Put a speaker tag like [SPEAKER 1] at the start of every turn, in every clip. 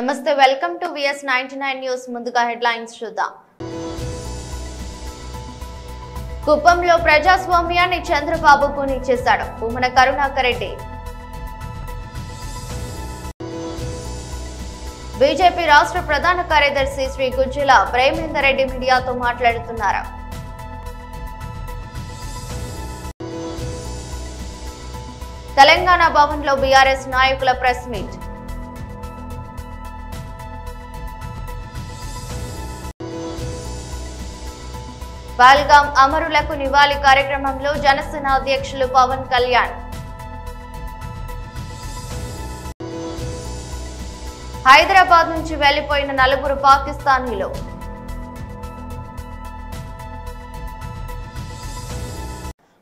[SPEAKER 1] నమస్తే welcome to VS 99 news ముందుగా headlines చూద్దాం. కుప్పంలో ప్రజాస్వామ్యాన్ని చంద్రబాబు కూని చేశాడు. భూమన కరుణాకర్ రెడ్డి. బీజేపీ రాష్ట్ర ప్రధాన కార్యదర్శి శ్రీ గుజ్జల ప్రేమేందర్ రెడ్డి మీడియాతో మాట్లాడుతున్నారు. తెలంగాణ భవన్లో బీఆర్ఎస్ నాయకుల ప్రెస్ మీట్. పహల్గాం అమరులకు నివాళి కార్యక్రమంలో జనసేన అధ్యక్షులు పవన్ కళ్యాణ్. హైదరాబాద్ నుంచి వెళ్లిపోయిన 4 పాకిస్తానీలు.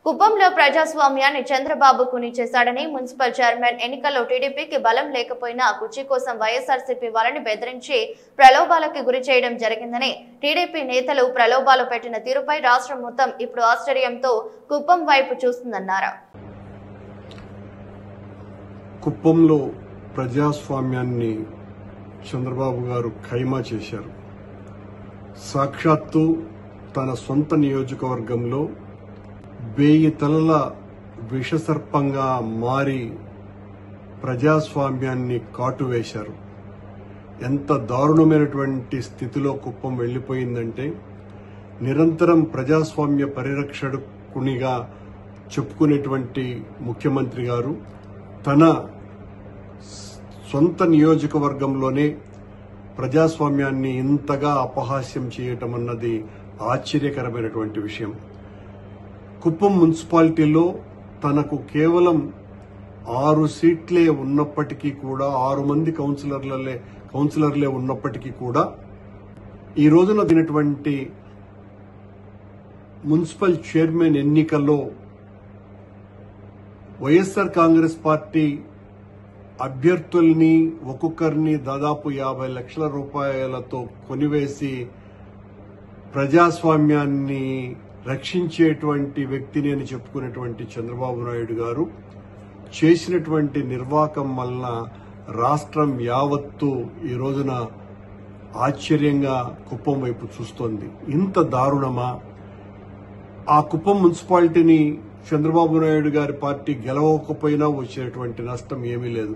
[SPEAKER 1] కుప్పంలో ప్రజాస్వామ్యాన్ని చంద్రబాబు కూని చేశాడని మున్సిపల్ చైర్మన్ ఎన్నికల్లో టీడీపీకి బలం లేకపోయినా కుర్చీ కోసం వైఎస్ఆర్సీపీ వాళ్ళని బెదిరించి ప్రలోభాలకి గురి చేయడం జరిగిందని టీడీపీ నేతలు ప్రలోభాలు పెట్టిన తీరుపై రాష్ట్రం మొత్తం ఇప్పుడు ఆశ్చర్యంతో కుప్పం వైపు చూస్తుందన్నారు.
[SPEAKER 2] కుప్పంలో ప్రజాస్వామ్యాన్ని చంద్రబాబు గారు ఖైమా చేశారు. సాక్షాత్తు తన సొంత నియోజకవర్గంలో 1000 తలల విషసర్పంగా మారి ప్రజాస్వామ్యాన్ని కాటువేశారు. ఎంత దారుణమైనటువంటి స్థితిలో కుప్పం వెళ్లిపోయిందంటే నిరంతరం ప్రజాస్వామ్య పరిరక్షకునిగా చెప్పుకునేటువంటి ముఖ్యమంత్రి గారు తన సొంత నియోజకవర్గంలోనే ప్రజాస్వామ్యాన్ని ఇంతగా అపహాస్యం చేయటం అన్నది ఆశ్చర్యకరమైనటువంటి విషయం. కుప్పం మున్సిపాలిటీలో తనకు కేవలం 6 సీట్లే ఉన్నప్పటికీ కూడా 6 మంది కౌన్సిలర్లే ఉన్నప్పటికీ కూడా ఈ రోజున దినటువంటి మున్సిపల్ చైర్మన్ ఎన్నికల్లో వైఎస్ఆర్ కాంగ్రెస్ పార్టీ అభ్యర్థుల్ని ఒక్కొక్కరిని దాదాపు 50 లక్షల రూపాయలతో కొనివేసి ప్రజాస్వామ్యాన్ని రక్షించేటువంటి వ్యక్తిని అని చెప్పుకునేటువంటి చంద్రబాబు నాయుడు గారు చేసినటువంటి నిర్వాకం వలన రాష్ట్రం యావత్తు ఈ రోజున ఆశ్చర్యంగా కుప్పం వైపు చూస్తోంది. ఇంత దారుణమా? ఆ కుప్పం మున్సిపాలిటీని చంద్రబాబు నాయుడు గారి పార్టీ గెలవకపోయినా వచ్చేటువంటి నష్టం ఏమీ లేదు.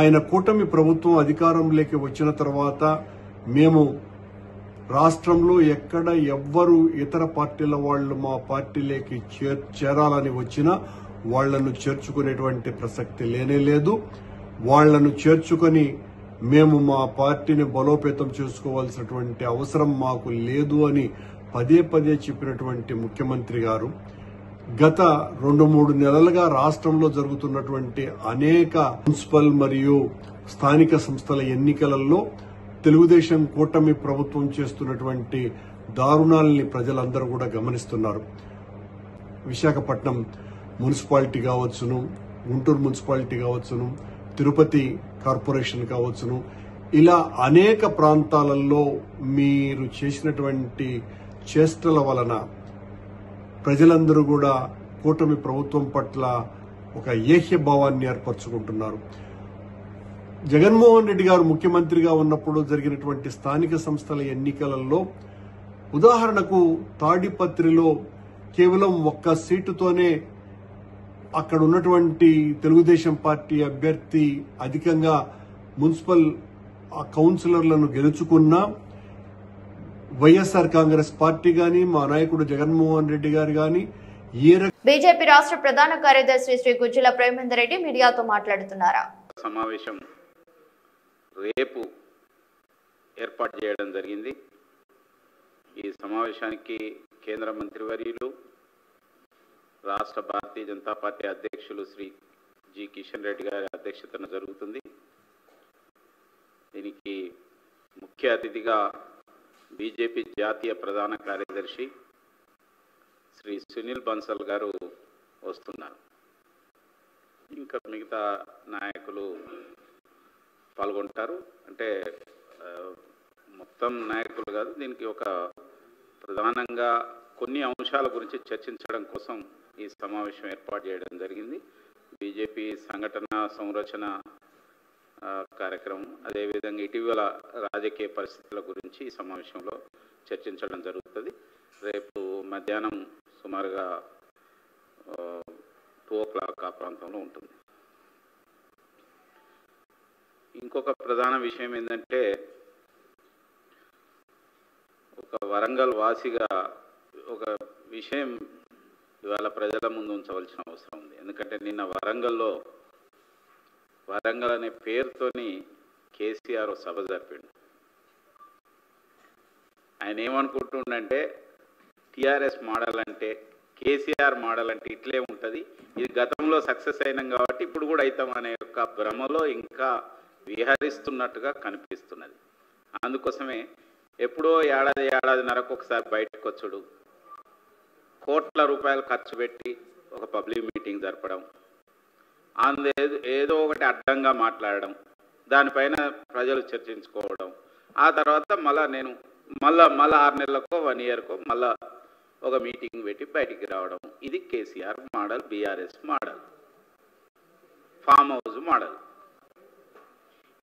[SPEAKER 2] ఆయన కూటమి ప్రభుత్వం అధికారంలోకి వచ్చిన తర్వాత మేము రాష్ట్రంలో ఎక్కడ ఎవ్వరు ఇతర పార్టీల వాళ్ళు మా పార్టీలోకి చేరాలని వచ్చినా వాళ్లను చేర్చుకునేటువంటి ప్రసక్తి లేనే లేదు. వాళ్లను చేర్చుకొని మేము మా పార్టీని బలోపేతం చేసుకోవాల్సినటువంటి అవసరం మాకు లేదు అని పదే పదే చెప్పినటువంటి ముఖ్యమంత్రి గారు గత 2-3 నెలలుగా రాష్ట్రంలో జరుగుతున్నటువంటి అనేక మున్సిపల్ మరియు స్థానిక సంస్థల ఎన్నికలలో తెలుగుదేశం కూటమి ప్రభుత్వం చేస్తున్నటువంటి దారుణాలని ప్రజలందరూ కూడా గమనిస్తున్నారు. విశాఖపట్నం మున్సిపాలిటీ కావచ్చును, గుంటూరు మున్సిపాలిటీ కావచ్చును, తిరుపతి కార్పొరేషన్ కావచ్చును, ఇలా అనేక ప్రాంతాలలో మీరు చేసినటువంటి చేష్టల వలన ప్రజలందరూ కూడా కూటమి ప్రభుత్వం పట్ల ఒక ఏహ్యభావాన్ని ఏర్పరచుకుంటున్నారు. జగన్మోహన్ రెడ్డి గారు ముఖ్యమంత్రిగా ఉన్నప్పుడు జరిగినటువంటి స్థానిక సంస్థల ఎన్నికలలో ఉదాహరణకు తాడిపత్రిలో కేవలం 1 సీటుతోనే అక్కడ ఉన్నటువంటి తెలుగుదేశం పార్టీ అభ్యర్థి అధికంగా మున్సిపల్ కౌన్సిలర్లను గెలుచుకున్నా వైఎస్ఆర్ కాంగ్రెస్ పార్టీ గాని మా నాయకుడు జగన్మోహన్ రెడ్డి గారు గాని
[SPEAKER 1] బీజేపీ రాష్ట్ర ప్రధాన కార్యదర్శి శ్రీ గుజ్జల ప్రేమేందర్ రెడ్డి మీడియాతో మాట్లాడుతున్నారు.
[SPEAKER 3] సమావేశం రేపు ఏర్పాటు చేయడం జరిగింది. ఈ సమావేశానికి కేంద్ర మంత్రివర్యులు రాష్ట్ర భారతీయ జనతా పార్టీ అధ్యక్షులు శ్రీ జి కిషన్ రెడ్డి గారి అధ్యక్షతన జరుగుతుంది. దీనికి ముఖ్య అతిథిగా బీజేపీ జాతీయ ప్రధాన కార్యదర్శి శ్రీ సునీల్ బన్సల్ గారు వస్తున్నారు. ఇంకా మిగతా నాయకులు పాల్గొంటారు. అంటే మొత్తం నాయకులు కాదు, దీనికి ఒక ప్రధానంగా కొన్ని అంశాల గురించి చర్చించడం కోసం ఈ సమావేశం ఏర్పాటు చేయడం జరిగింది. బీజేపీ సంఘటన సంరచన కార్యక్రమం. అదేవిధంగా ఇటీవల రాజకీయ పరిస్థితుల గురించి ఈ సమావేశంలో చర్చించడం జరుగుతుంది. రేపు మధ్యాహ్నం సుమారుగా 2 o'clock ఆ ప్రాంతంలో ఉంటుంది. ఇంకొక ప్రధాన విషయం ఏంటంటే, ఒక వరంగల్ వాసిగా ఒక విషయం ఇవాళ ప్రజల ముందు ఉంచవలసిన అవసరం ఉంది. ఎందుకంటే నిన్న వరంగల్ అనే పేరుతోని కేసీఆర్ సభ జరిపాడు. ఆయన ఏమనుకుంటుండంటే టీఆర్ఎస్ మోడల్ అంటే, కేసీఆర్ మోడల్ అంటే ఇట్లే ఉంటుంది, ఇది గతంలో సక్సెస్ అయినాం కాబట్టి ఇప్పుడు కూడా అవుతాం అనే యొక్క భ్రమలో ఇంకా విహరిస్తున్నట్టుగా కనిపిస్తున్నది. అందుకోసమే ఎప్పుడో ఏడాదిన్నరకు ఒకసారి బయటకు వచ్చుడు, కోట్ల రూపాయలు ఖర్చు పెట్టి ఒక పబ్లిక్ మీటింగ్ జరపడం, ఏదో ఒకటి అడ్డంగా మాట్లాడడం, దానిపైన ప్రజలు చర్చించుకోవడం, ఆ తర్వాత మళ్ళా 6 నెలలకో 1 yearకో మళ్ళా ఒక మీటింగ్ పెట్టి బయటికి రావడం. ఇది KCR model, BRS model, farm house model.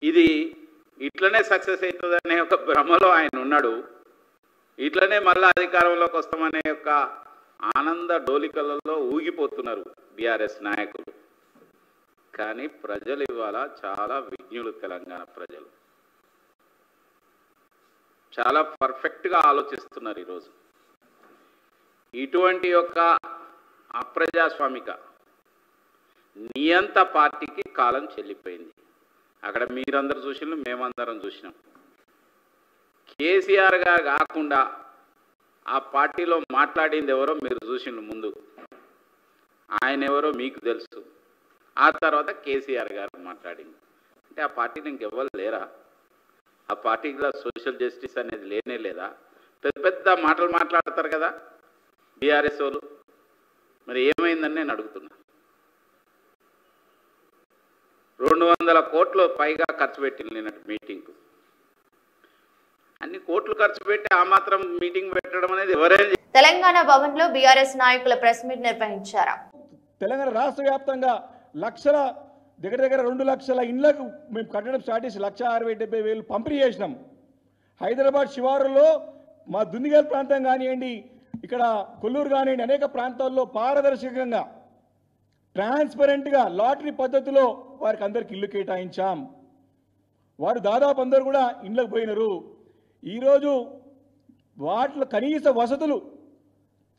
[SPEAKER 3] ఇది ఇట్లనే సక్సెస్ అవుతుందనే ఒక భ్రమలో ఆయన ఉన్నాడు. ఇట్లనే మళ్ళీ అధికారంలోకి వస్తామనే యొక్క ఆనంద డోలికలలో ఊగిపోతున్నారు బీఆర్ఎస్ నాయకులు. కానీ ప్రజలు ఇవాళ చాలా విజ్ఞులు. తెలంగాణ ప్రజలు చాలా పర్ఫెక్ట్గా ఆలోచిస్తున్నారు. ఈరోజు ఇటువంటి యొక్క అప్రజాస్వామిక నియంత పార్టీకి కాలం చెల్లిపోయింది. అక్కడ మీరందరూ చూసినాం, మేమందరం చూసినాం. కేసీఆర్ గారు కాకుండా ఆ పార్టీలో మాట్లాడింది ఎవరో మీరు చూసిండ్రు. ముందు ఆయన ఎవరో మీకు తెలుసు, ఆ తర్వాత కేసీఆర్ గారు మాట్లాడింది. అంటే ఆ పార్టీని ఇంకెవ్వరు లేరా? ఆ పార్టీలో సోషల్ జస్టిస్ అనేది లేనే లేదా? పెద్ద పెద్ద మాటలు మాట్లాడతారు కదా బీఆర్ఎస్ వాళ్ళు. మరి ఏమైందని నేను అడుగుతున్నా. 200 కోట్లు పైగా ఖర్చు పెట్టింది నిన్నటి మీటింగ్కు. అన్ని కోట్లు ఖర్చు పెట్టి ఆ మాత్రం మీటింగ్ పెట్టడం అనేది ఎవరైనా.
[SPEAKER 1] తెలంగాణ భవన్ లో బీఆర్ఎస్ నాయకుల ప్రెస్ మీట్ నిర్వహించారు.
[SPEAKER 4] తెలంగాణ రాష్ట్ర వ్యాప్తంగా దగ్గర 2 లక్షల ఇండ్లకు మేము కట్టడం స్టార్ట్ చేసి 1,60,70,000 పంపిణీ చేసినాం. హైదరాబాద్ శివారులో మా దుందిగల్ ప్రాంతం కానివ్వండి, ఇక్కడ కొల్లూరు కానివ్వండి, అనేక ప్రాంతాల్లో పారదర్శకంగా ట్రాన్స్పరెంట్గా లాటరీ పద్ధతిలో వారికి అందరికి ఇల్లు కేటాయించాం. వారు దాదాపు అందరూ కూడా ఇండ్లకు పోయినారు. ఈరోజు వాటిలో కనీస వసతులు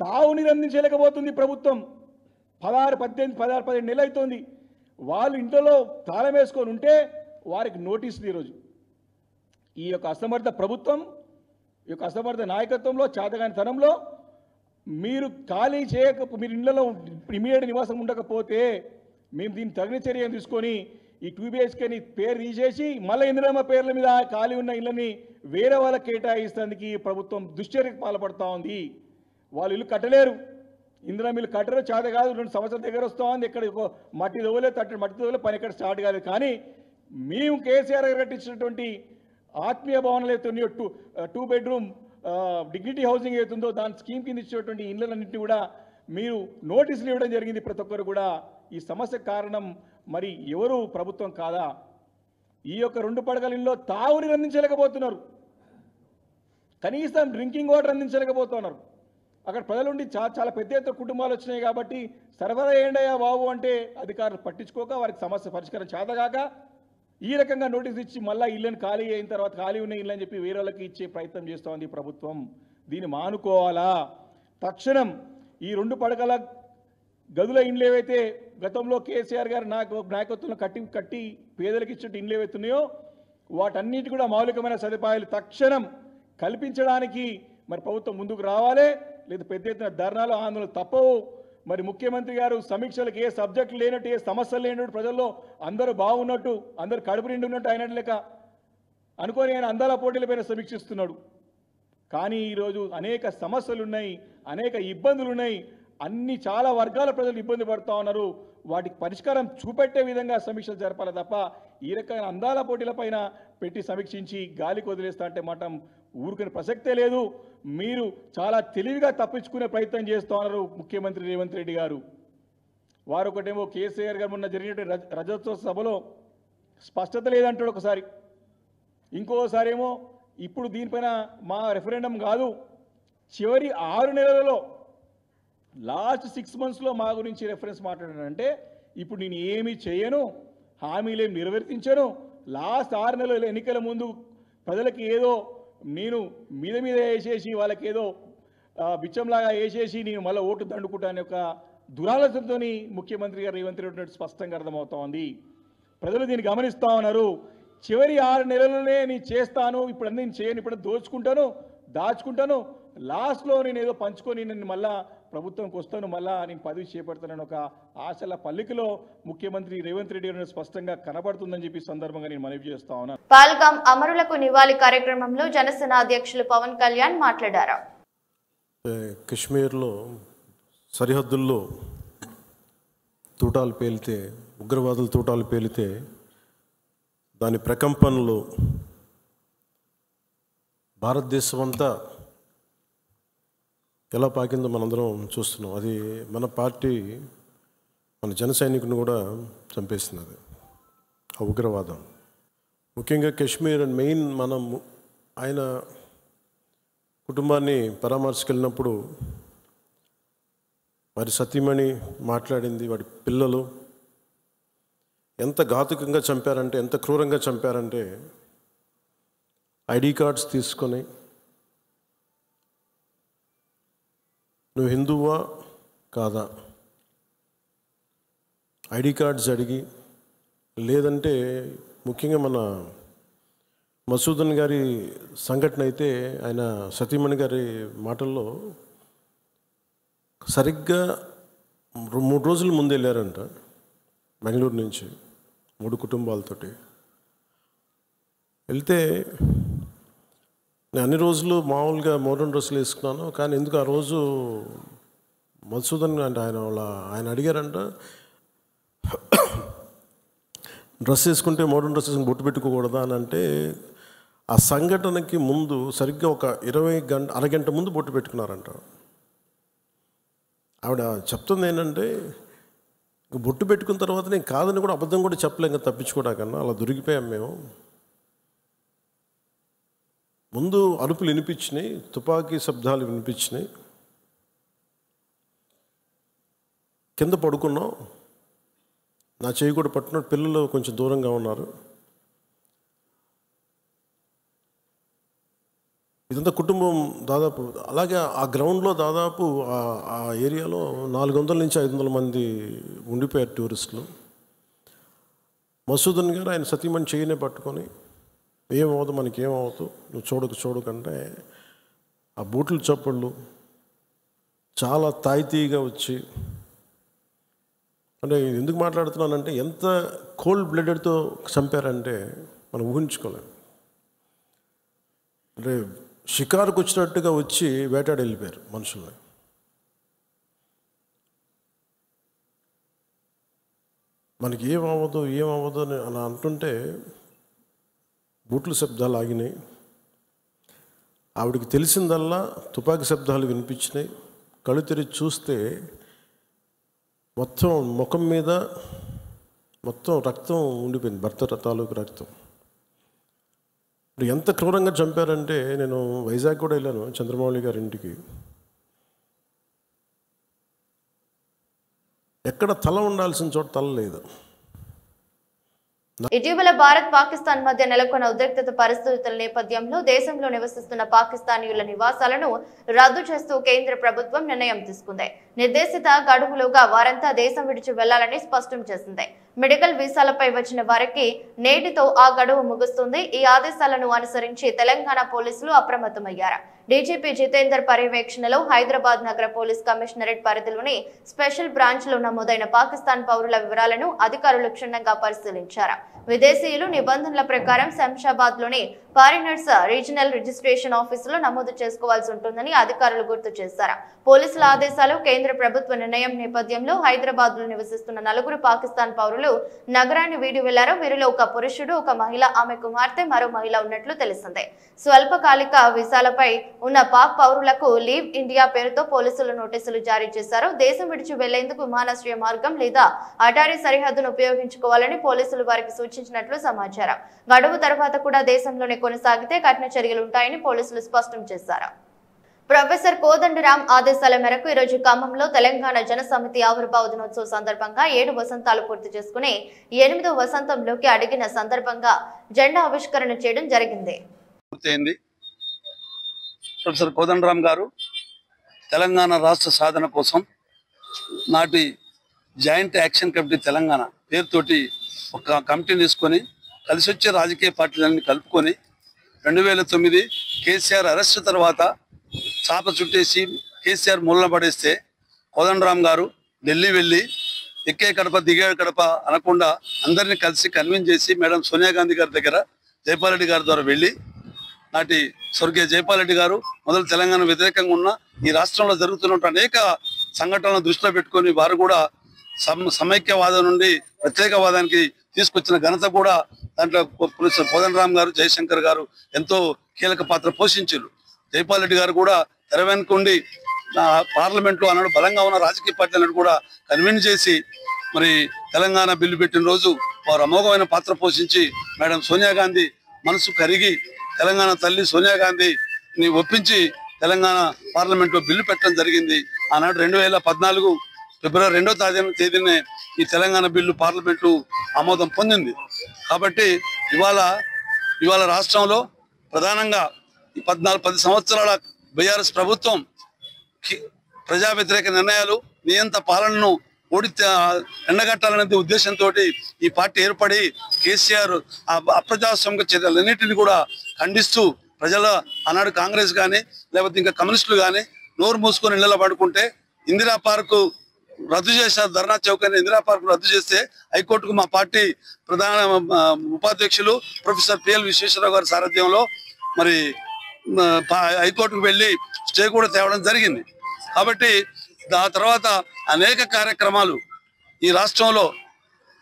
[SPEAKER 4] తాగునీరు అందించలేకపోతుంది ప్రభుత్వం. 16-17 నెలలు అవుతుంది. వాళ్ళు ఇంట్లో తాళం వేసుకొని ఉంటే వారికి నోటీసులు. ఈరోజు ఈ యొక్క అసమర్థ ప్రభుత్వం, ఈ యొక్క అసమర్థ నాయకత్వంలో, చేతగానితనంలో మీరు ఖాళీ మీరు ఇళ్లలో ఇమీడియట్ నివాసం ఉండకపోతే మేము దీన్ని తగిన చర్యను తీసుకొని ఈ 2 BHKని పేరు తీసేసి మళ్ళీ ఇందిరమ్మ పేర్ల మీద ఖాళీ ఉన్న ఇళ్ళని వేరే వాళ్ళకి కేటాయిస్తానికి ప్రభుత్వం దుశ్చర్యకు పాల్పడుతూ ఉంది. వాళ్ళు ఇల్లు కట్టలేరు, ఇందిరమ్మ ఇల్లు కట్టరు, చేత కాదు. 2 సంవత్సరాల దగ్గర వస్తూ ఉంది. ఎక్కడ మట్టి దవ్వలే పని ఎక్కడ స్టార్ట్ కాలేదు. కానీ మేము కేసీఆర్ గారు కట్టించినటువంటి ఆత్మీయ భవనాలు అవుతున్నాయో 2 bedroom డిగ్నిటీ హౌసింగ్ అవుతుందో దాని స్కీమ్ కింద ఇచ్చేటువంటి ఇళ్ళన్నింటినీ కూడా మీరు నోటీసులు ఇవ్వడం జరిగింది. ప్రతి ఒక్కరు కూడా ఈ సమస్య కారణం మరి ఎవరు? ప్రభుత్వం కాదా? ఈ యొక్క 2 పడగల ఇళ్ళలో తాగునీరు అందించలేకపోతున్నారు, కనీసం డ్రింకింగ్ వాటర్ అందించలేకపోతున్నారు. అక్కడ ప్రజలుండి చాలా పెద్ద ఎత్తున కుటుంబాలు వచ్చినాయి కాబట్టి సరఫరా చేయండియా బాబు అంటే అధికారులు పట్టించుకోక, వారికి సమస్య పరిష్కారం చేతగాక ఈ రకంగా నోటీస్ ఇచ్చి మళ్ళీ ఇళ్ళని ఖాళీ అయిన తర్వాత ఖాళీ ఉన్న ఇళ్ళని చెప్పి వేరే వాళ్ళకి ఇచ్చే ప్రయత్నం చేస్తోంది ప్రభుత్వం. దీన్ని మానుకోవాలా? తక్షణం ఈ 2 పడకల గదుల ఇండ్లు ఏవైతే గతంలో కేసీఆర్ గారు నాయకత్వంలో కట్టి పేదలకు ఇచ్చేట్టు ఇండ్లు ఏవైతున్నాయో వాటన్నిటి కూడా మౌలికమైన సదుపాయాలు తక్షణం కల్పించడానికి మరి ప్రభుత్వం ముందుకు రావాలి. లేదా పెద్ద ఎత్తున ధర్నాలు, ఆందోళనలు తప్పవు. మరి ముఖ్యమంత్రి గారు సమీక్షలకు ఏ సబ్జెక్టులు లేనట్టు, ఏ సమస్యలు లేనట్టు, ప్రజల్లో అందరూ బాగున్నట్టు, అందరూ కడుపు నిండి ఉన్నట్టు అయినట్టు లెక్క అనుకొని ఆయన అందాల పోటీలపైన సమీక్షిస్తున్నాడు. కానీ ఈరోజు అనేక సమస్యలు ఉన్నాయి, అనేక ఇబ్బందులు ఉన్నాయి. చాలా వర్గాల ప్రజలు ఇబ్బంది పడుతూ ఉన్నారు. వాటికి పరిష్కారం చూపెట్టే విధంగా సమీక్షలు జరపాలి తప్ప ఈ రకమైన అందాల పోటీలపైన పెట్టి సమీక్షించి గాలికి వదిలేస్తా అంటే మాత్రం ఊరుకునే ప్రసక్తే లేదు. మీరు చాలా తెలివిగా తప్పించుకునే ప్రయత్నం చేస్తూ ఉన్నారు ముఖ్యమంత్రి రేవంత్ రెడ్డి గారు. వారు ఒకటేమో కేసీఆర్ గారు మొన్న జరిగినటువంటి రజతోత్సవ సభలో స్పష్టత లేదంటాడు ఒకసారి, ఇంకోసారి ఏమో ఇప్పుడు దీనిపైన మా రెఫరెండం కాదు, చివరి 6 నెలలలో లాస్ట్ 6 మంత్స్లో మా గురించి రెఫరెన్స్ మాట్లాడానంటే ఇప్పుడు నేను ఏమీ చేయను, హామీలేం నెరవేర్తించను, లాస్ట్ 6 నెలల ఎన్నికల ముందు ప్రజలకి ఏదో నేను మీద వేసేసి వాళ్ళకి ఏదో బిచ్చంలాగా వేసేసి నేను మళ్ళీ ఓటు దండుకుంటాను ఒక దురాలోచనతో ముఖ్యమంత్రి గారు రేవంత్ రెడ్డి స్పష్టంగా అర్థమవుతా ఉంది. ప్రజలు దీన్ని గమనిస్తూ ఉన్నారు. చివరి 6 నెలలనే నేను చేస్తాను, ఇప్పుడు అన్నీ నేను చేయను, ఇప్పుడు దోచుకుంటాను దాచుకుంటాను, లాస్ట్లో నేను ఏదో పంచుకొని నేను మళ్ళా ప్రభుత్వంకి వస్తాను, మళ్ళా నేను పదవి చేపడతానని ఒక ఆశల పల్లికలో ముఖ్యమంత్రి రేవంత్ రెడ్డి గారు స్పష్టంగా కనబడుతుందని చెప్పి సందర్భంగా నేను మనవి చేస్తా ఉన్నాను.
[SPEAKER 1] పాల్గాం అమరులకు నివాళి కార్యక్రమంలో జనసేన అధ్యక్షులు పవన్ కళ్యాణ్ మాట్లాడారు.
[SPEAKER 5] కశ్మీర్లో సరిహద్దుల్లో తూటాలు పేలితే, ఉగ్రవాదులు తూటాలు పేలితే దాని ప్రకంపనలు భారతదేశం అంతా ఎలా పాకిందో మనందరం చూస్తున్నాం. అది మన పార్టీ మన జన సైనికుని కూడా చంపేస్తున్నది ఆ ఉగ్రవాదం. ముఖ్యంగా కశ్మీర్ అండ్ మెయిన్ మనం ఆయన కుటుంబాన్ని పరామర్శకెళ్ళినప్పుడు వారి సతీమణి మాట్లాడింది, వాడి పిల్లలు ఎంత ఘాతుకంగా చంపారంటే, ఎంత క్రూరంగా చంపారంటే ఐడి కార్డ్స్ తీసుకొని నువ్వు హిందువా కాదా ఐడి కార్డ్స్ అడిగి, లేదంటే ముఖ్యంగా మన మసూదన్ గారి సంఘటన అయితే ఆయన సతీమణి గారి మాటల్లో సరిగ్గా 3 రోజుల ముందు వెళ్ళారంట బెంగళూరు నుంచి 3 కుటుంబాలతోటి వెళ్తే, నేను అన్ని రోజులు మామూలుగా మోడర్న్ డ్రెస్సులు వేసుకున్నాను, కానీ ఎందుకు ఆ రోజు మధుసూదన్ అంటే ఆయన అడిగారంట, డ్రెస్ వేసుకుంటే మోడర్న్ డ్రెస్ వేసుకుని బొట్టు పెట్టుకోకూడదా అని అంటే, ఆ సంఘటనకి ముందు సరిగ్గా ఒక అరగంట ముందు బొట్టు పెట్టుకున్నారంట. ఆవిడ చెప్తుంది ఏంటంటే, బొట్టు పెట్టుకున్న తర్వాత నేను కాదని కూడా అబద్ధం కూడా చెప్పలేం కదా తప్పించుకోవడాకన్నా, అలా దొరికిపోయాం మేము. ముందు అరుపులు వినిపించినాయి, తుపాకీ శబ్దాలు వినిపించినాయి, కింద పడుకున్నాం, నా చేయి కూడా పట్టుకున్నాడు, పిల్లలు కొంచెం దూరంగా ఉన్నారు. ఇదంతా కుటుంబం దాదాపు అలాగే ఆ గ్రౌండ్లో దాదాపు ఆ ఏరియాలో 400 నుంచి 500 మంది ఉండిపోయారు టూరిస్టులు. మసూదన్ గారు ఆయన సతీమణి చేయనే పట్టుకొని, ఏమవుతుంది మనకేమవుతుంది నువ్వు చూడకంటే ఆ బూట్లు చప్పుళ్ళు చాలా తాయితీగా వచ్చి, అంటే ఎందుకు మాట్లాడుతున్నానంటే ఎంత కోల్డ్ బ్లడెడ్తో చంపారంటే మనం ఊహించుకోలేం. అంటే షికారుకు వచ్చినట్టుగా వచ్చి వేటాడి వెళ్ళిపోయారు మనుషుల్ని. మనకి ఏమవ్వదు అని అలా అంటుంటే బూట్ల శబ్దాలు ఆగినాయి. ఆవిడికి తెలిసిందల్లా తుపాకీ శబ్దాలు వినిపించినాయి. కళ్ళు తెరిచి చూస్తే మొత్తం ముఖం మీద మొత్తం రక్తం ఉండిపోయింది, భర్త తాలూకు రక్తం. ఎంత క్రూరంగా చంపారంటే, నేను వైజాగ్ కూడా వెళ్ళాను చంద్రమౌళి గారి ఇంటికి. ఎక్కడ తల ఉండాల్సిన చోట తల లేదు.
[SPEAKER 1] ఇటీవల భారత్ పాకిస్తాన్ మధ్య నెలకొన్న ఉద్రిక్తత పరిస్థితుల నేపథ్యంలో దేశంలో నివసిస్తున్న పాకిస్తానీయుల నివాసాలను రద్దు చేస్తూ కేంద్ర ప్రభుత్వం నిర్ణయం తీసుకుంది. నిర్దేశిత గడువులోగా వారంతా దేశం విడిచి వెళ్లాలని స్పష్టం చేసింది. మెడికల్ వీసాలపై వచ్చిన వారికి నేటితో ఆ గడువు ముగుస్తుంది. ఈ ఆదేశాలను అనుసరించి తెలంగాణ పోలీసులు అప్రమత్తమయ్యారు. డీజీపీ జితేందర్ పర్యవేక్షణలో హైదరాబాద్ నగర పోలీస్ కమిషనరేట్ పరిధిలోని స్పెషల్ బ్రాంచ్ లో నమోదైన పాకిస్తాన్ పౌరుల వివరాలను అధికారులు క్షుణ్ణంగా పరిశీలించారు. విదేశీయులు నిబంధనల ప్రకారం శంషాబాద్ లోని ఫారినర్స్ రీజనల్ రిజిస్ట్రేషన్ ఆఫీసులో నమోదు చేసుకోవాల్సి ఉంటుందని అధికారులు గుర్తు చేశారు. పోలీసుల ఆదేశాలు, కేంద్ర ప్రభుత్వ నిర్ణయం నేపథ్యంలో హైదరాబాద్ లో నివసిస్తున్న 4 పాకిస్తాన్ పౌరులు నగరాన్ని వీడి వెళ్లారు. వీరిలో ఒక పురుషుడు, ఒక మహిళ, ఆమె కుమార్తె, మరో మహిళ ఉన్నట్లు తెలిసిందే. స్వల్పకాలిక వీసాలపై ఉన్న పాక్ పౌరులకు లీవ్ ఇండియా పేరుతో పోలీసులు నోటీసులు జారీ చేశారు. దేశం విడిచి వెళ్లేందుకు విమానాశ్రయ మార్గం లేదా అటారీ సరిహద్దును ఉపయోగించుకోవాలని పోలీసులు వారికి సూచించినట్లు సమాచారం. గడువు తర్వాత కూడా దేశంలోనే కొనసాగితే కఠిన చర్యలుంటాయని పోలీసులు స్పష్టం చేశారు. ప్రొఫెసర్ కోదండరాం ఆదేశాల మేరకు ఈరోజు ఖమ్మంలో తెలంగాణ జన సమితి ఆవిర్భావ దినోత్సవ సందర్భంగా 7 వసంతాలు పూర్తి చేసుకుని 8వ వసంతంలోకి అడిగిన సందర్భంగా జెండా ఆవిష్కరణ చేయడం జరిగింది.
[SPEAKER 6] ప్రొఫెసర్ కోదండరాం గారు తెలంగాణ రాష్ట్ర సాధన కోసం నాటి జాయింట్ యాక్షన్ కమిటీ తెలంగాణ పేరుతోటి ఒక కమిటీని తీసుకొని కలిసి వచ్చే రాజకీయ పార్టీలన్నీ కలుపుకొని 2009 కేసీఆర్ అరెస్ట్ తర్వాత చాప చుట్టేసి కేసీఆర్ మూలన పడేస్తే కోదండరాం గారు ఢిల్లీ వెళ్ళి ఎక్కే కడప దిగే కడప అనకుండా అందరినీ కలిసి కన్విన్స్ చేసి మేడం సోనియా గాంధీ గారి దగ్గర జైపాల్ రెడ్డి గారి ద్వారా వెళ్ళి నాటి స్వర్గీయ జైపాల్ రెడ్డి గారు మొదలు తెలంగాణ వ్యతిరేకంగా ఉన్న ఈ రాష్ట్రంలో జరుగుతున్న అనేక సంఘటనలను దృష్టిలో పెట్టుకొని వారు కూడా సమైక్యవాదం నుండి ప్రత్యేకవాదానికి తీసుకొచ్చిన ఘనత కూడా దాంట్లో ప్రొఫెసర్ కోదండరాం గారు, జయశంకర్ గారు ఎంతో కీలక పాత్ర పోషించారు. జైపాల్ రెడ్డి గారు కూడా తెర వెనుకుండి పార్లమెంట్లో అన్నాడు బలంగా ఉన్న రాజకీయ పార్టీలను కూడా కన్విన్స్ చేసి మరి తెలంగాణ బిల్లు పెట్టిన రోజు వారు అమోఘమైన పాత్ర పోషించి మేడం సోనియా గాంధీ మనసు కరిగి తెలంగాణ తల్లి సోనియా గాంధీని ఒప్పించి తెలంగాణ పార్లమెంట్లో బిల్లు పెట్టడం జరిగింది. ఆనాడు 2014 ఫిబ్రవరి 2వ తేదీనే ఈ తెలంగాణ బిల్లు పార్లమెంటు ఆమోదం పొందింది. కాబట్టి ఇవాళ రాష్ట్రంలో ప్రధానంగా ఈ 10 సంవత్సరాల బీఆర్ఎస్ ప్రభుత్వం ప్రజా వ్యతిరేక నిర్ణయాలు, నియంత పాలనను ఎండగట్టాలనే ఉద్దేశంతో ఈ పార్టీ ఏర్పడి కేసీఆర్ అప్రజాస్వామిక చర్యలన్నింటినీ కూడా ఖండిస్తూ ప్రజల ఆనాడు కాంగ్రెస్ కానీ లేకపోతే ఇంకా కమ్యూనిస్టులు కానీ నోరు మూసుకొని ఇళ్లలో పడుకుంటే ఇందిరా పార్కు రద్దు చేశారు. ధర్నా చౌక్ అని ఇందిరా పార్కు రద్దు చేస్తే హైకోర్టుకు మా పార్టీ ప్రధాన ఉపాధ్యక్షులు ప్రొఫెసర్ పిఎల్ విశ్వేశ్వరరావు గారి సారథ్యంలో మరి హైకోర్టుకు వెళ్ళి స్టే కూడా తేవడం జరిగింది. కాబట్టి ఆ తర్వాత అనేక కార్యక్రమాలు ఈ రాష్ట్రంలో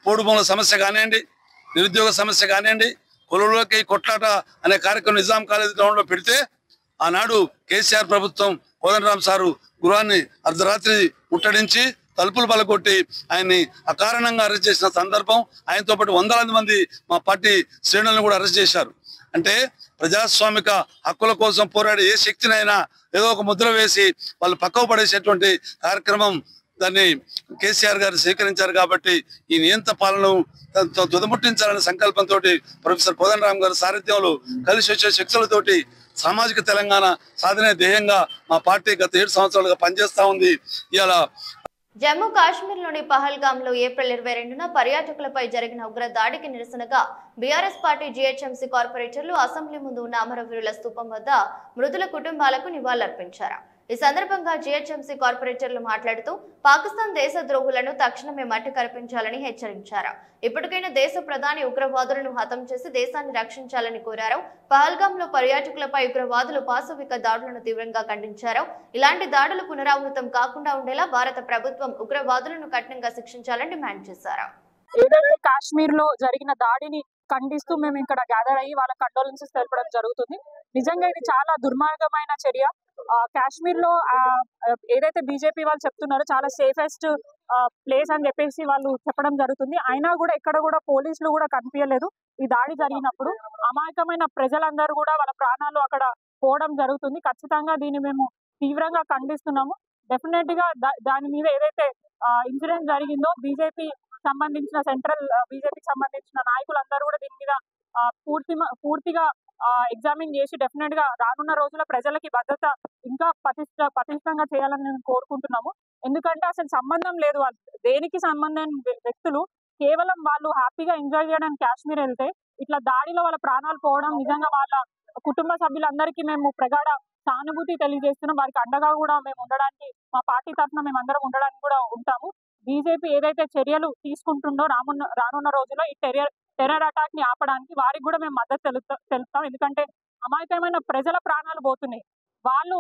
[SPEAKER 6] పోడుభూముల సమస్య కానివ్వండి, నిరుద్యోగ సమస్య కానివ్వండి, కులంలోకి కొట్లాట అనే కార్యక్రమం నిజాం కాలేజ్ గ్రౌండ్లో పెడితే ఆనాడు కేసీఆర్ ప్రభుత్వం కోదండరాం సారు గృహాన్ని అర్ధరాత్రి ముట్టడించి తలుపులు పలగొట్టి ఆయన్ని అకారణంగా అరెస్ట్ చేసిన సందర్భం, ఆయనతో పాటు వందలాది మంది మా పార్టీ శ్రేణులను కూడా అరెస్ట్ చేశారు. అంటే ప్రజాస్వామిక హక్కుల కోసం పోరాడే ఏ శక్తినైనా ఏదో ఒక ముద్ర వేసి వాళ్ళు పక్కకు పడేసేటువంటి కార్యక్రమం దాన్ని కేసీఆర్ గారు స్వీకరించారు. కాబట్టి ఈ నియంత పాలనను తుదముట్టించాలనే సంకల్పంతో ప్రొఫెసర్ కోదండరాం గారి సారథ్యంలో కలిసి వచ్చే శక్తులతోటి సామాజిక తెలంగాణ సాధనే ధ్యేయంగా మా పార్టీ గత 7 సంవత్సరాలుగా పనిచేస్తా ఉంది. ఇలా
[SPEAKER 1] జమ్మూ కాశ్మీర్లోని పహల్గాంలో ఏప్రిల్ 22న పర్యాటకులపై జరిగిన ఉగ్ర దాడికి నిరసనగా బీఆర్ఎస్ పార్టీ జీహెచ్ఎంసీ కార్పొరేటర్లు అసెంబ్లీ ముందు ఉన్న అమరవీరుల స్తూపం వద్ద మృతుల కుటుంబాలకు నివాళులర్పించారు. ఈ సందర్భంగా జీహెచ్ఎంసీ కార్పొరేటర్లు మాట్లాడుతూ పాకిస్తాన్ దేశద్రోహులను తక్షణమే మట్టి కరిపించాలని హెచ్చరించారు. ఇప్పటికైనా దేశ ప్రధాని ఉగ్రవాదులను హతం చేసి దేశాన్ని రక్షించాలని కోరారు. పహల్గాంలో పర్యాటకులపై ఉగ్రవాదులు పాశవిక దాడులను తీవ్రంగా ఖండించారు. ఇలాంటి దాడులు పునరావృతం కాకుండా ఉండేలా భారత ప్రభుత్వం ఉగ్రవాదులను కఠినంగా శిక్షించాలని డిమాండ్ చేశారు.
[SPEAKER 7] ఏదైతే కాశ్మీర్ లో జరిగిన దాడిని ఖండిస్తూ మేము ఇక్కడ గ్యాదర్ అయ్యి వాళ్ళ కండోలెన్సెస్ తెలపడం జరుగుతుంది. నిజంగా ఇది చాలా దుర్మార్గమైన చర్య. కాశ్మీర్ లో ఏదైతే బీజేపీ వాళ్ళు చెప్తున్నారో చాలా సేఫెస్ట్ ప్లేస్ అని చెప్పేసి వాళ్ళు చెప్పడం జరుగుతుంది. అయినా కూడా ఎక్కడ కూడా పోలీసులు కూడా కనిపించలేదు. ఈ దాడి జరిగినప్పుడు అమాయకమైన ప్రజలందరూ కూడా వాళ్ళ ప్రాణాలు అక్కడ పోవడం జరుగుతుంది. ఖచ్చితంగా దీన్ని మేము తీవ్రంగా ఖండిస్తున్నాము. డెఫినెట్ గా దాని మీద ఏదైతే ఇన్సిడెంట్ జరిగిందో బీజేపీ సంబంధించిన సెంట్రల్ బీజేపీకి సంబంధించిన నాయకులందరూ కూడా దీని మీద పూర్తిగా ఎగ్జామిన్ చేసి డెఫినెట్ గా రానున్న రోజుల్లో ప్రజలకి భద్రత ఇంకా పటిష్టంగా చేయాలని మేము కోరుకుంటున్నాము. ఎందుకంటే అసలు సంబంధం లేదు, దేనికి సంబంధం వ్యక్తులు కేవలం వాళ్ళు హ్యాపీగా ఎంజాయ్ చేయడానికి కాశ్మీర్ వెళ్తే ఇట్లా దాడిలో వాళ్ళ ప్రాణాలు పోవడం నిజంగా వాళ్ళ కుటుంబ సభ్యులందరికీ మేము ప్రగాఢ సానుభూతి తెలియజేస్తున్నాం. వారికి అండగా కూడా మేము ఉండడానికి మా పార్టీ తరఫున మేము అందరం ఉండడానికి కూడా ఉంటాము. బీజేపీ ఏదైతే చర్యలు తీసుకుంటుందో రానున్న రోజుల్లో ఈ టెర్రర్ అటాక్ ని ఆపడానికి వారికి కూడా మేము మద్దతు తెలుపుతాం. ఎందుకంటే అమాయకమైన ప్రజల ప్రాణాలు పోతున్నాయి. వాళ్ళు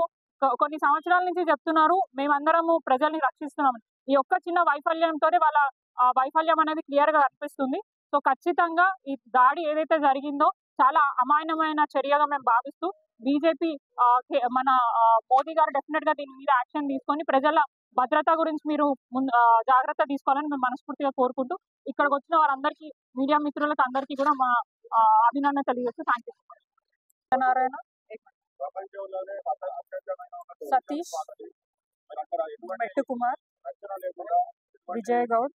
[SPEAKER 7] కొన్ని సంవత్సరాల నుంచి చెప్తున్నారు మేమందరము ప్రజల్ని రక్షిస్తున్నాం. ఈ ఒక్క చిన్న వైఫల్యంతోనే వాళ్ళ వైఫల్యం అనేది క్లియర్ గా కనిపిస్తుంది. సో ఖచ్చితంగా ఈ దాడి ఏదైతే జరిగిందో చాలా అమాయకమైన చర్యగా మేము భావిస్తూ బీజేపీ మన మోదీ గారు డెఫినెట్ గా దీని మీద యాక్షన్ తీసుకొని ప్రజల భద్రత గురించి మీరు జాగ్రత్త తీసుకోవాలని మేము మనస్ఫూర్తిగా కోరుకుంటూ ఇక్కడికి వచ్చిన వారందరికీ మీడియా మిత్రులకు అందరికీ కూడా మా అభినందన తెలియజేస్తూ థ్యాంక్ యూ. సత్యనారాయణ, సతీష్, మెట్టు కుమార్, విజయ్ గౌడ్,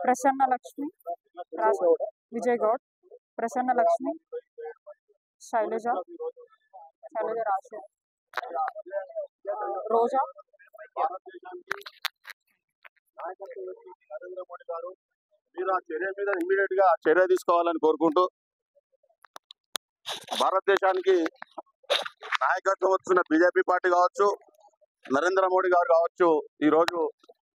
[SPEAKER 7] ప్రసన్న లక్ష్మి, విజయ్ గౌడ్, ప్రసన్న లక్ష్మి, శైలజ రాశి, రోజా.
[SPEAKER 8] నరేంద్ర మోడీ గారు మీరు ఆ చర్య మీద ఇమీడియట్ గా చర్య తీసుకోవాలని కోరుకుంటూ భారతదేశానికి నాయకత్వం వస్తున్న బీజేపీ పార్టీ కావచ్చు, నరేంద్ర మోడీ గారు కావచ్చు, ఈ రోజు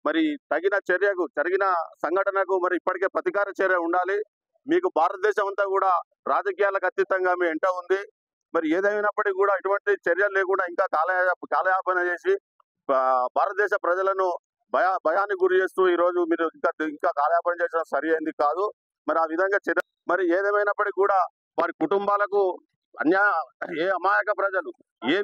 [SPEAKER 8] మరి తగిన చర్యకు జరిగిన సంఘటనకు మరి ఇప్పటికే ప్రతీకార చర్య ఉండాలి. మీకు భారతదేశం అంతా కూడా రాజకీయాలకు అతీతంగా మీ ఎంట ఉంది. మరి ఏదైనప్పటికీ కూడా ఇటువంటి చర్యలు లేకుండా ఇంకా కాలయాపన చేసి భారతదేశ ప్రజలను భయానికి గురి చేస్తూ ఈ రోజు మీరు ఇంకా కాలయాపన చేయడం సరి అయింది కాదు. మరి ఆ విధంగా మరి ఏదేమైనప్పటికీ కూడా వారి కుటుంబాలకు ఏ అమాయక ప్రజలు ఏ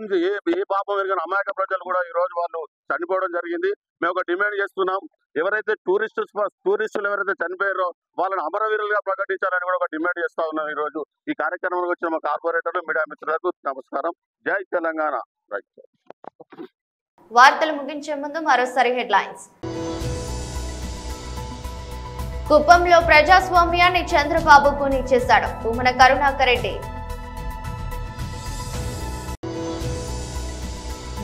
[SPEAKER 8] పాపం ఎరిగిన అమాయక ప్రజలు కూడా ఈ రోజు వాళ్ళు చనిపోవడం జరిగింది. మేము ఒక డిమాండ్ చేస్తున్నాం, ఎవరైతే టూరిస్టులు ఎవరైతే చనిపోయారో వాళ్ళని అమరవీరులుగా ప్రకటించాలని కూడా ఒక డిమాండ్ చేస్తా ఉన్నాం. ఈ రోజు ఈ కార్యక్రమానికి వచ్చిన మా కార్పొరేటర్లు మీడియా మిత్రులకు నమస్కారం. జై తెలంగాణ.
[SPEAKER 1] వార్తలు ముగించే ముందు మరోసారి హెడ్లైన్స్. కుప్పంలో ప్రజాస్వామ్యాన్ని చంద్రబాబు కూనీ చేశాడు భూమన కరుణాకర్ రెడ్డి.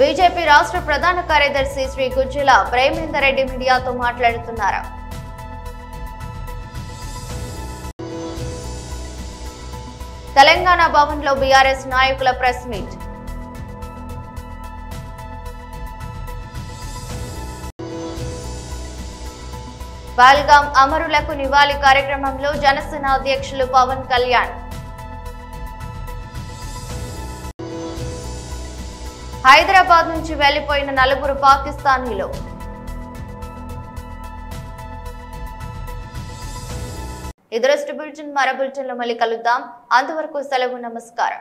[SPEAKER 1] బీజేపీ రాష్ట్ర ప్రధాన కార్యదర్శి శ్రీ గుజ్జల ప్రేమేందర్ రెడ్డి మీడియాతో మాట్లాడుతున్నారు. తెలంగాణ భవన్లో బీఆర్ఎస్ నాయకుల ప్రెస్ మీట్. పహల్గాం అమరులకు నివాళి కార్యక్రమంలో జనసేన అధ్యక్షులు పవన్ కళ్యాణ్. హైదరాబాద్ నుంచి వెళ్లిపోయిన 4 పాకిస్తానీలు. ఇది బులెటిన్. మరో బులెటిన్లో మళ్ళీ కలుద్దాం. అంతవరకు సెలవు. నమస్కారం.